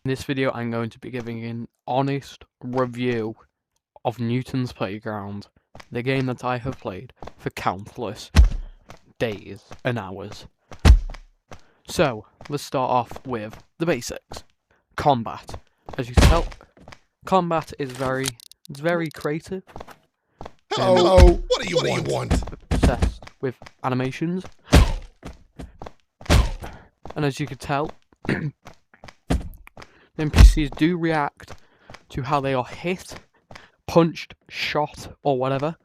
In this video, I'm going to be giving an honest review of Newton's Playground, the game that I have played for countless days and hours. So, let's start off with the basics. Combat. As you can tell, combat is very creative. Hello, what do you want? Obsessed with animations. And as you can tell, the NPCs do react to how they are hit, punched, shot, or whatever.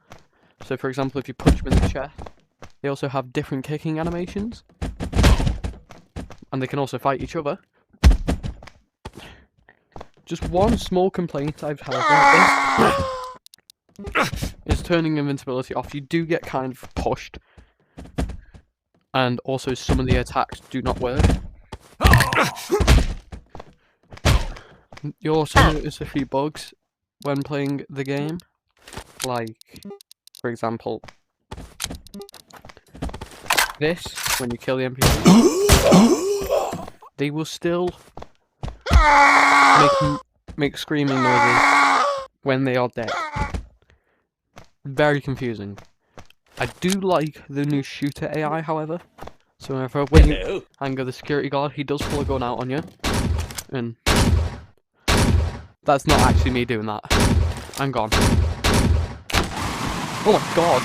So for example, if you punch them in the chest, they also have different kicking animations. And they can also fight each other. Just one small complaint I've had about this is turning invincibility off. You do get kind of pushed. And also some of the attacks do not work. You also notice a few bugs when playing the game. Like, for example, this, when you kill the NPC, they will still make screaming noises when they are dead. Very confusing. I do like the new shooter AI, however. So when you anger the security guard, he does pull a gun out on you. And that's not actually me doing that. I'm gone. Oh my god!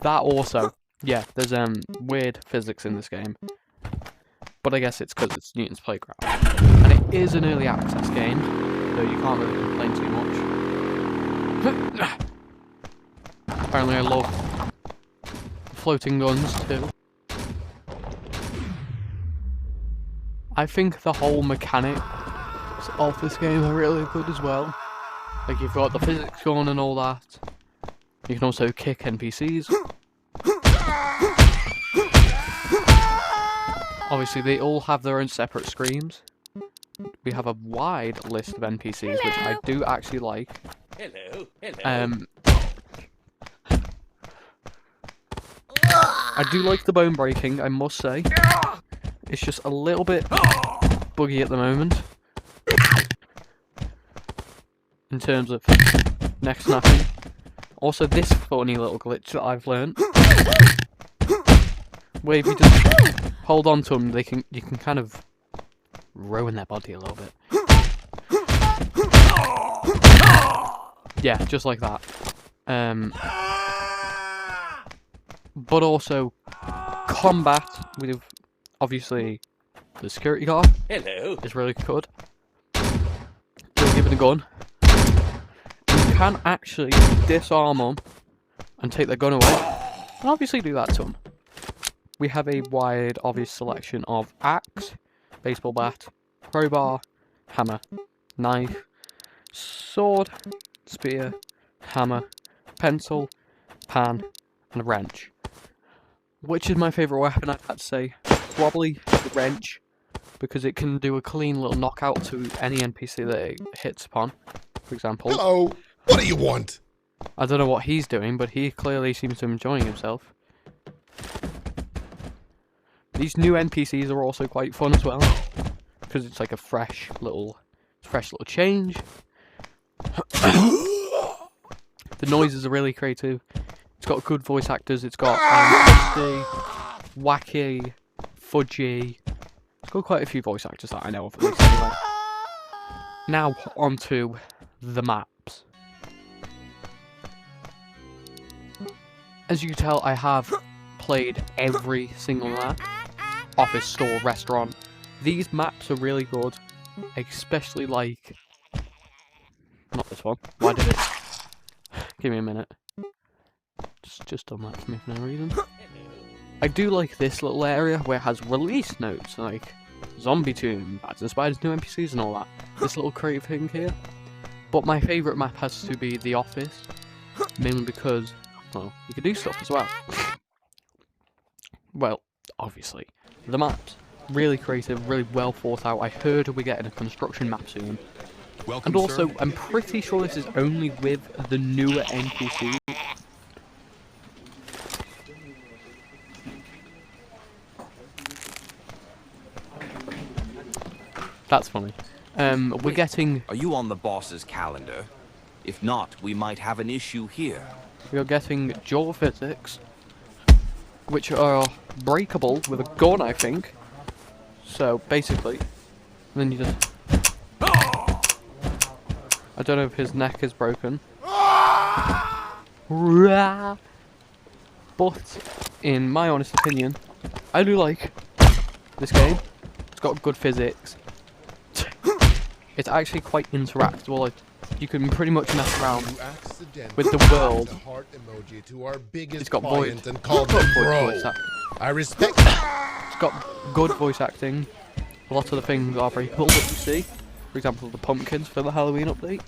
That also. Yeah, there's weird physics in this game. But I guess it's because it's Newton's Playground. And it is an early access game, so you can't really complain too much. Apparently I love floating guns too. I think the whole mechanics of this game are really good as well. Like, you've got the physics going and all that. You can also kick NPCs. Obviously they all have their own separate screams. We have a wide list of NPCs, which I do actually like. I do like the bone breaking, I must say. It's just a little bit buggy at the moment. In terms of neck snapping. Also this funny little glitch that I've learned. Where if you just hold on to them, you can kind of ruin their body a little bit. Yeah, just like that. But also, combat with, obviously, the security guard is really good. You're given a gun. You can actually disarm them and take their gun away. And obviously do that to them. We have a wide, obvious selection of axe, baseball bat, crowbar, hammer, knife, sword, spear, hammer, pencil, pan, and a wrench. Which is my favourite weapon, I'd have to say. Probably the wrench, because it can do a clean little knockout to any NPC that it hits upon. For example. Hello, what do you want? I don't know what he's doing, but he clearly seems to be enjoying himself. These new NPCs are also quite fun as well, because it's like a fresh little change. The noises are really creative. It's got good voice actors. It's got twisty, wacky, fudgy. It's got quite a few voice actors that I know of at least anyway. Now onto the maps. As you can tell, I have played every single map. Office, store, restaurant. These maps are really good. Especially like... Not this one. Why did it... Give me a minute. Just done that for me for no reason. I do like this little area where it has release notes, like Zombie Tomb, Bats and Spiders, new NPCs and all that. This little creative thing here. But my favourite map has to be The Office. Mainly because, well, you can do stuff as well. Well, obviously. The maps. Really creative, really well thought out. I heard we're getting a construction map soon. Welcome, and also, sir. I'm pretty sure this is only with the newer NPCs. That's funny. We're getting... Are you on the boss's calendar? If not, we might have an issue here. We are getting jaw physics, which are breakable with a gun, I think. So, basically, then you just... I don't know if his neck is broken. But, in my honest opinion, I do like this game. It's got good physics. It's actually quite interactable. Like, you can pretty much mess around with the world. It's got voice. I respect. It's got good voice acting. A lot of the things are breakable that you see. For example, the pumpkins for the Halloween update.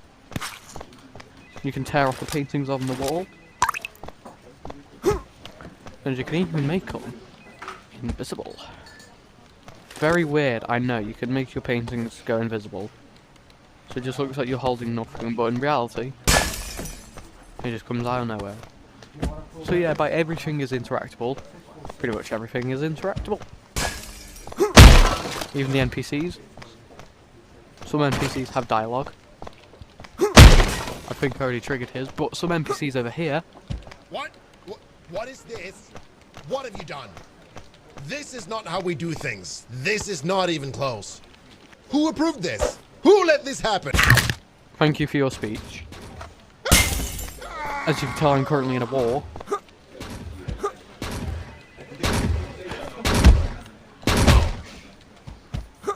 You can tear off the paintings on the wall. And you can even make them invisible. Very weird, I know. You can make your paintings go invisible. So it just looks like you're holding nothing, but in reality, it just comes out of nowhere. So yeah, by everything is interactable. Pretty much everything is interactable. Even the NPCs. Some NPCs have dialogue. I think I already triggered his, but some NPCs over here... What is this? What have you done? This is not how we do things. This is not even close. Who approved this? Who let this happen? Thank you for your speech. As you can tell, I'm currently in a war.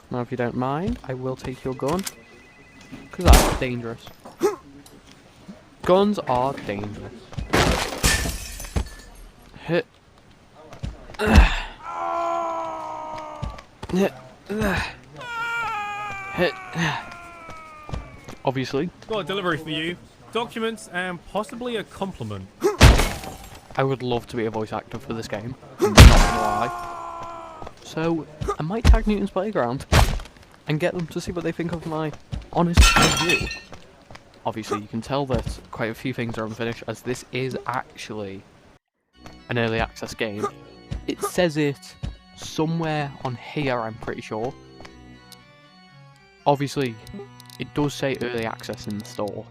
Now, if you don't mind, I will take your gun. Because that's dangerous. Guns are dangerous. Hit. Hit. Obviously. Got a delivery for you. Documents and possibly a compliment. I would love to be a voice actor for this game. I'm not gonna lie. So, I might tag Newton's Playground and get them to see what they think of my honest review. Obviously, you can tell that quite a few things are unfinished, as this is actually an early access game. It says it somewhere on here, I'm pretty sure. Obviously, it does say early access in the store.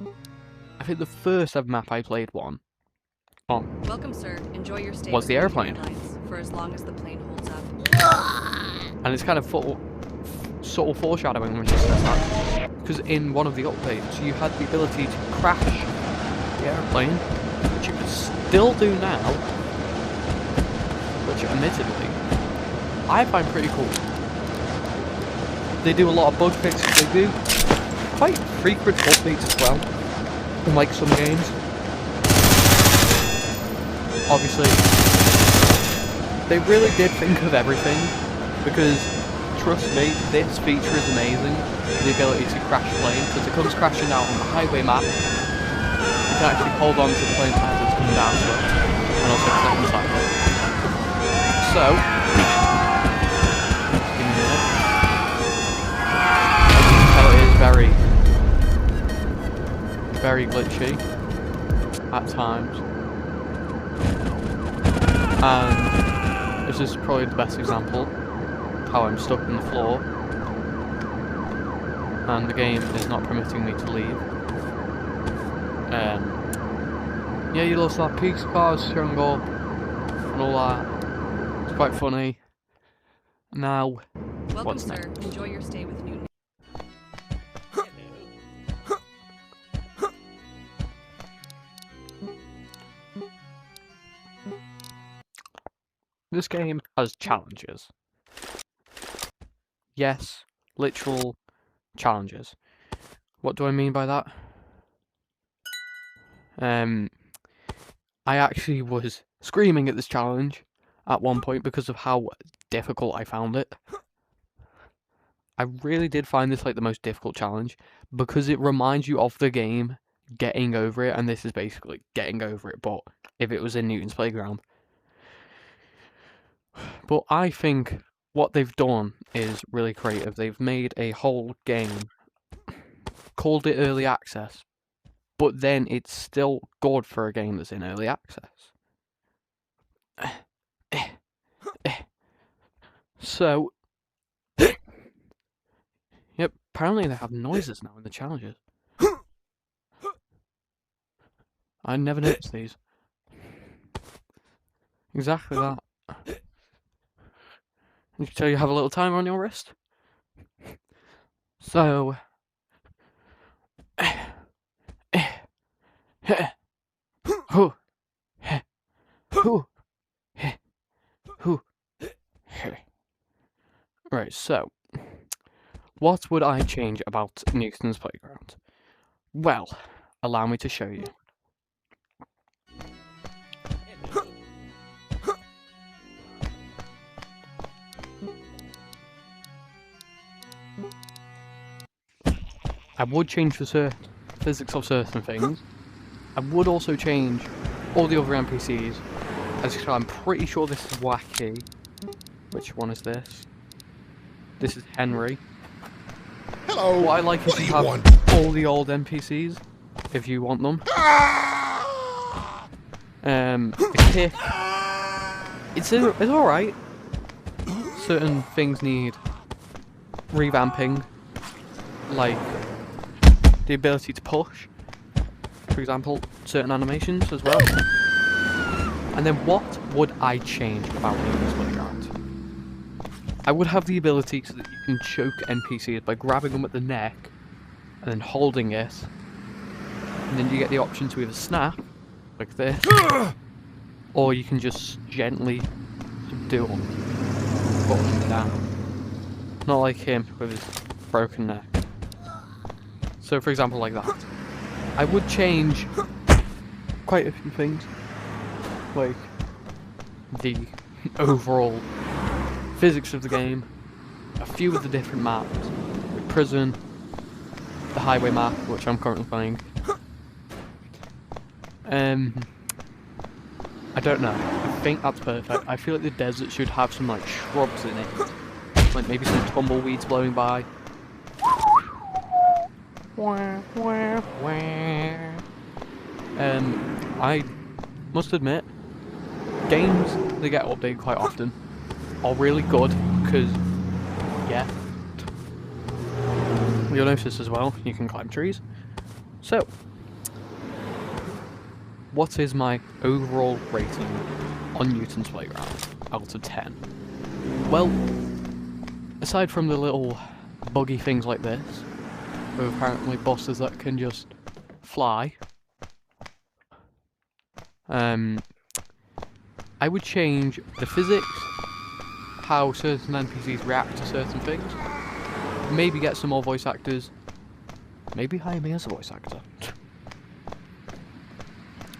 I think the first ever map I played on Welcome, sir. Enjoy your stay was the airplane. for as long as the plane holds up. And it's kind of subtle foreshadowing when she says that. Because in one of the updates, you had the ability to crash the airplane, which you can still do now. Which, admittedly, I find pretty cool. They do a lot of bug fixes, they do quite frequent updates as well, unlike some games. Obviously, they really did think of everything, because, trust me, this feature is amazing, the ability to crash a plane, because it comes crashing out on the highway map. You can actually hold on to the plane as it's coming down to it, and also click inside it. So, give me a minute. As you can tell, it is very glitchy at times. And this is probably the best example how I'm stuck in the floor and the game is not permitting me to leave. Yeah, you lost that peaks cars jungle and all that. It's quite funny. Now, Welcome, what's sir. next? Enjoy your stay with Newton. This game has challenges. Yes, literal challenges. What do I mean by that? I actually was screaming at this challenge at one point because of how difficult I found it. I really did find this like the most difficult challenge because it reminds you of the game getting over it, and this is basically getting over it, but if it was in Newton's Playground. But I think what they've done is really creative. They've made a whole game, called it Early Access, but then it's still good for a game that's in Early Access. So, yeah, Yep, apparently they have noises now in the challenges. I never noticed these. Exactly that. You can tell you have a little timer on your wrist. So... Right, so... What would I change about Newton's Playground? Well, allow me to show you. I would change the physics of certain things. I would also change all the other NPCs. As you can tell, I'm pretty sure this is Wacky. Which one is this? This is Henry. Hello. What I like is What do to you have want? all the old NPCs, if you want them. The kick, it's alright. Certain things need revamping, like the ability to push, for example, certain animations as well. And then what would I change about Newton's Playground? I would have the ability so that you can choke NPCs by grabbing them at the neck and then holding it. And then you get the option to either snap, like this, or you can just gently subdue them, put them down. Not like him with his broken neck. So for example like that. I would change quite a few things. Like the overall physics of the game, a few of the different maps, the prison, the highway map, which I'm currently playing. I don't know. I think that's perfect. I feel like the desert should have some like shrubs in it, like maybe some tumbleweeds blowing by. I must admit, games that get updated quite often are really good because, yeah, you'll notice as well, you can climb trees. So, what is my overall rating on Newton's Playground out of 10? Well, aside from the little buggy things like this, with apparently bosses that can just fly, I would change the physics, how certain NPCs react to certain things, maybe get some more voice actors, maybe hire me as a voice actor.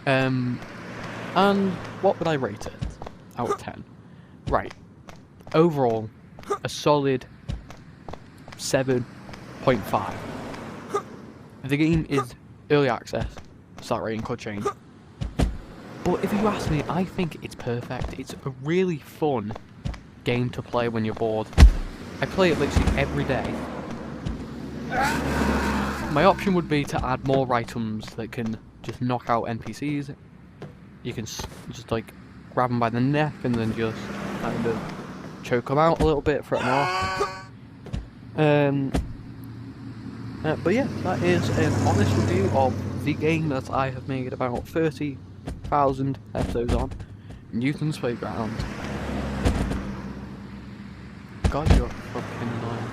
And what would I rate it out of 10? Right, overall, a solid 7.5. The game is early access, start rating could change. But if you ask me, I think it's perfect. It's a really fun game to play when you're bored. I play it literally every day. My option would be to add more items that can just knock out NPCs. You can just like grab them by the neck and then just kind of choke them out a little bit, throw them off. But yeah, that is an honest review of the game that I have made about 30,000 episodes on, Newton's Playground. God, you're fucking annoying.